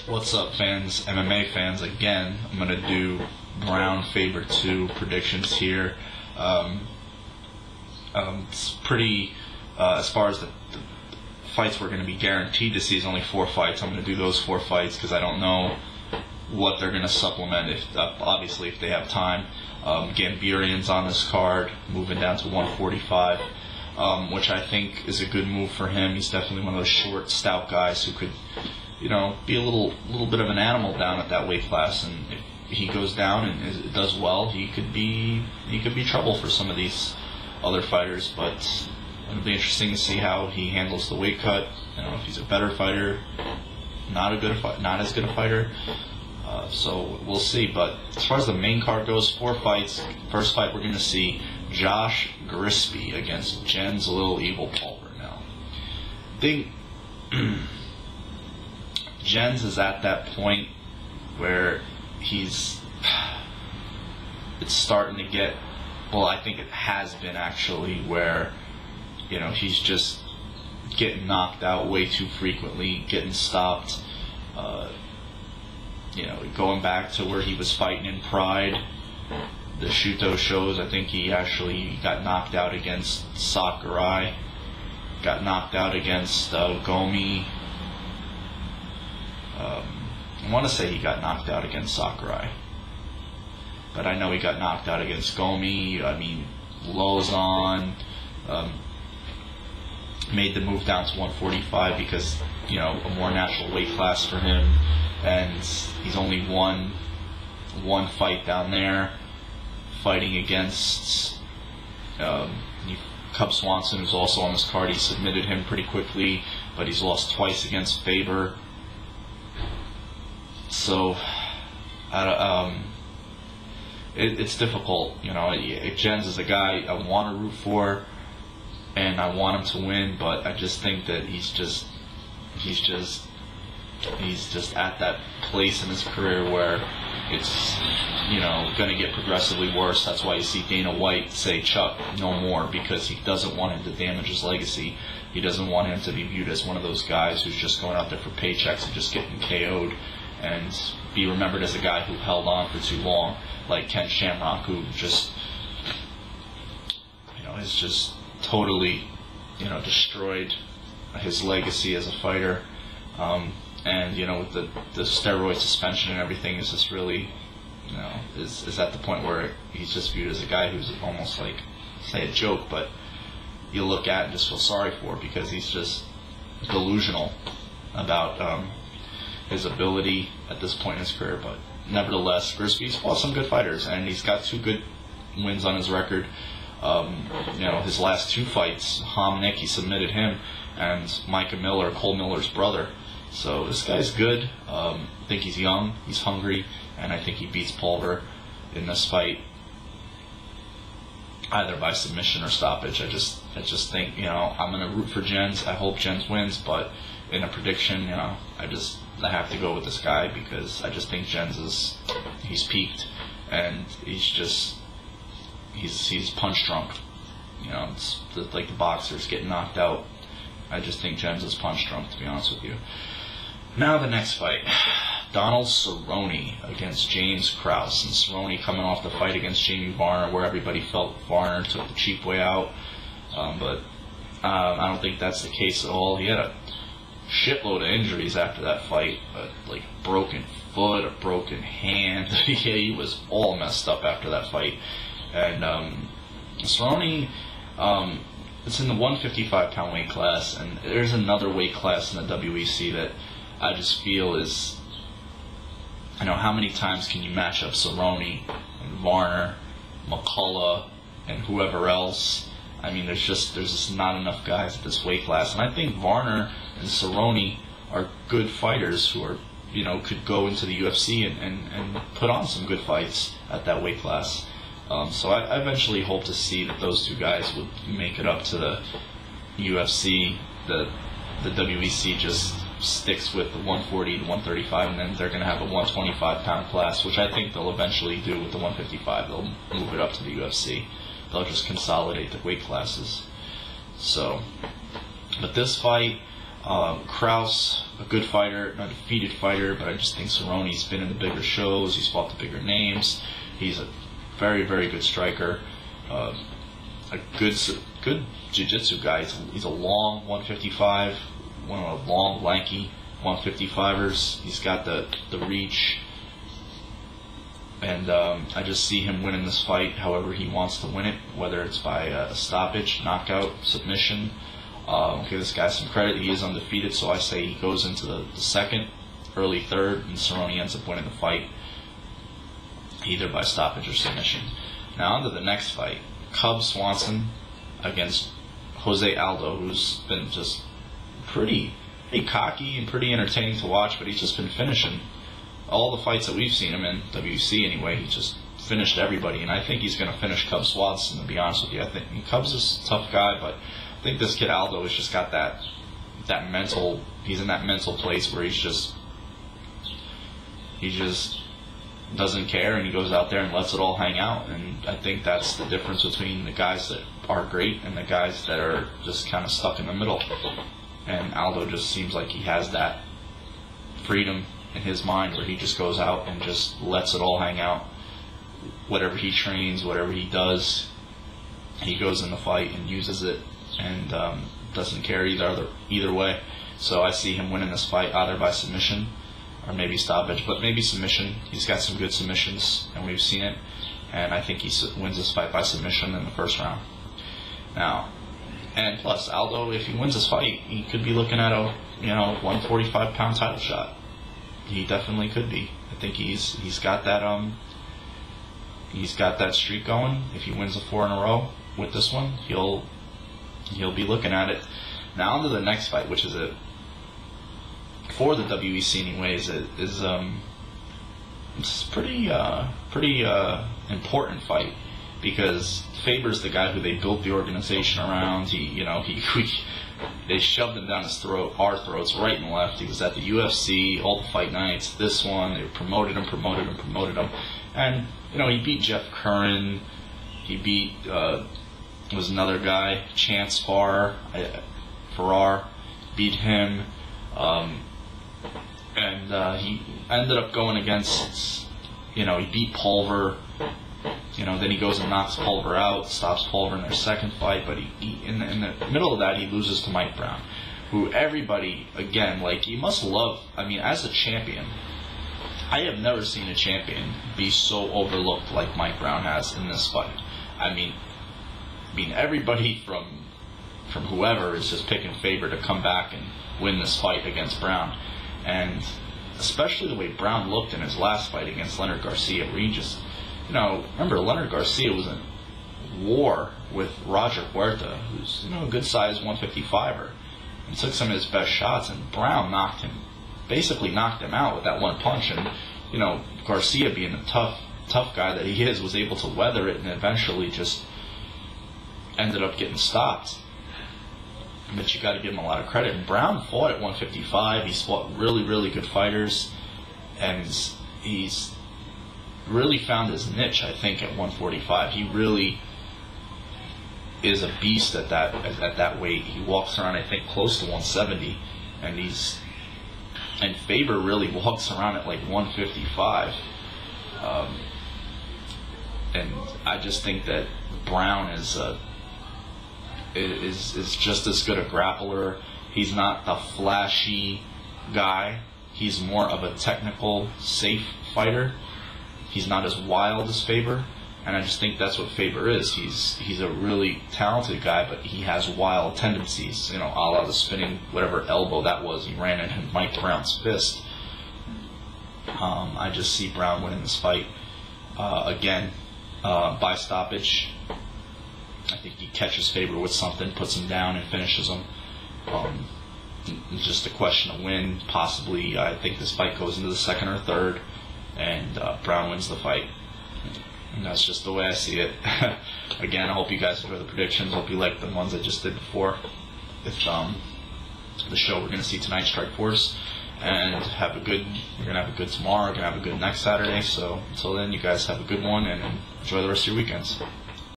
What's up, fans, MMA fans? Again, I'm going to do Brown Faber II predictions here. It's pretty, as far as the fights we're going to be guaranteed to see is only 4 fights. I'm going to do those 4 fights because I don't know what they're going to supplement, obviously if they have time. Gambirian's on this card, moving down to 145, which I think is a good move for him. He's definitely one of those short, stout guys who could, be a little bit of an animal down at that weight class, and if he goes down and does well, he could be trouble for some of these other fighters. But it'll be interesting to see how he handles the weight cut. I don't know if he's a better fighter, not as good a fighter. So we'll see. But as far as the main card goes, 4 fights. First fight we're going to see Josh Grisby against Jens Little Evil Pulver. Now, I think Jens is at that point where it's starting to get, well, I think it has been actually, where he's just getting knocked out way too frequently, getting stopped. Going back to where he was fighting in Pride, the Shuto shows, I think he actually got knocked out against Sakurai, got knocked out against Gomi. I want to say he got knocked out against Sakurai, but I know he got knocked out against Gomi. I mean, Lozon made the move down to 145 because, a more natural weight class for him, and he's only won 1 fight down there, fighting against Cub Swanson, who's also on this card. He submitted him pretty quickly, but he's lost twice against Faber. So, it's difficult. Jens is a guy I want to root for, and I want him to win, but I just think that he's just at that place in his career where it's going to get progressively worse. That's why you see Dana White say, "Chuck, no more," because he doesn't want him to damage his legacy. He doesn't want him to be viewed as one of those guys who's just going out there for paychecks and just getting KO'd, and be remembered as a guy who held on for too long, like Ken Shamrock, who just has just totally destroyed his legacy as a fighter. And with the steroid suspension and everything, is just really is at the point where he's just viewed as a guy who's almost like, say a joke, but you look at and just feel sorry for, because he's just delusional about his ability at this point in his career. But nevertheless, Grisby's fought some good fighters, and he's got 2 good wins on his record. His last 2 fights, Nick, he submitted him, and Micah Miller, Cole Miller's brother. So this guy's good. I think he's young, he's hungry, and I think he beats Pulver in this fight, either by submission or stoppage. I just think, I'm going to root for Jens. I hope Jens wins, but in a prediction, I have to go with this guy, because I just think Jens he's peaked, and he's punch drunk. It's like the boxers getting knocked out. I just think Jens is punch drunk, to be honest with you. Now the next fight, Donald Cerrone against James Krause. And Cerrone coming off the fight against Jamie Varner, where everybody felt Varner took the cheap way out. But I don't think that's the case at all. He had a shitload of injuries after that fight, like broken foot, a broken hand. He was all messed up after that fight. And Cerrone, it's in the 155-pound weight class, and there's another weight class in the WEC that I just feel is, how many times can you match up Cerrone and Varner, McCullough, and whoever else? I mean, there's just not enough guys at this weight class, and I think Varner and Cerrone are good fighters who are, could go into the UFC and put on some good fights at that weight class. So I eventually hope to see that those 2 guys would make it up to the UFC. The WEC just sticks with the 140 to 135, and then they're going to have a 125-pound class, which I think they'll eventually do with the 155. They'll move it up to the UFC. They'll just consolidate the weight classes. So, but this fight, Krause a good fighter, an undefeated fighter, but I just think Cerrone's been in the bigger shows. He's fought the bigger names. He's a very, very good striker. A good jiu-jitsu guy. He's a long 155, one of the long, lanky 155ers. He's got the reach. And I just see him winning this fight however he wants to win it, whether it's by a stoppage, knockout, submission. Give this guy some credit. He is undefeated, so I say he goes into the second, early third, and Cerrone ends up winning the fight either by stoppage or submission. Now on to the next fight. Cub Swanson against Jose Aldo, who's been just pretty cocky and pretty entertaining to watch, but he's just been finishing all the fights that we've seen him in, WEC anyway. He just finished everybody, and I think he's going to finish Cub Swanson, to be honest with you. I think Cub's is a tough guy, but I think this kid Aldo has just got that mental, he's in that mental place where he just doesn't care, and he goes out there and lets it all hang out. And I think that's the difference between the guys that are great and the guys that are just kind of stuck in the middle. And Aldo just seems like he has that freedom in his mind where he just goes out and just lets it all hang out. Whatever he trains, whatever he does, he goes in the fight and uses it, and doesn't care either way. So I see him winning this fight either by submission or maybe stoppage, but maybe submission. He's got some good submissions, and we've seen it. And I think he wins this fight by submission in the first round. Now, and plus Aldo, if he wins this fight, he could be looking at a 145-pound title shot. He definitely could be. I think he's got that streak going. If he wins the 4 in a row with this one, he'll be looking at it. Now on to the next fight, which is for the WEC anyways, it's pretty important fight, because Faber's the guy who they built the organization around. They shoved him down our throats right and left. He was at the UFC, all the fight nights, this one, they promoted him, and he beat Jeff Curran. He beat was another guy, Chance Farrar, beat him, and he ended up going against, he beat Pulver. Then he goes and knocks Pulver out, stops Pulver in their second fight, but he in the middle of that, he loses to Mike Brown, who everybody, again, you must love. As a champion, I have never seen a champion be so overlooked like Mike Brown has in this fight. Everybody from whoever is just picking Faber to come back and win this fight against Brown, and especially the way Brown looked in his last fight against Leonard Garcia, where he just, remember Leonard Garcia was in war with Roger Huerta, who's a good sized 155er, and took some of his best shots, and Brown basically knocked him out with that one punch, and Garcia, being the tough guy that he is, was able to weather it and eventually just ended up getting stopped. But you got to give him a lot of credit. And Brown fought at 155. He's fought really, really good fighters, and he's really found his niche, I think, at 145. He really is a beast at that weight. He walks around, I think, close to 170, and Faber really walks around at 155. And I just think that Brown is just as good a grappler. He's not the flashy guy. He's more of a technical, safe fighter. He's not as wild as Faber, and I just think that's what Faber is. He's a really talented guy, but he has wild tendencies, a la the spinning, whatever elbow that was, he ran into Mike Brown's fist. I just see Brown winning this fight, again, by stoppage. I think he catches Faber with something, puts him down, and finishes him. It's just a question of win. Possibly, I think this fight goes into the second or third, and Brown wins the fight. And that's just the way I see it. Again, I hope you guys enjoy the predictions. Hope you like the ones I just did before. If the show we're going to see tonight, Strike Force, and we're going to have a good tomorrow. We're going to have a good next Saturday. So until then, you guys have a good one, and enjoy the rest of your weekends.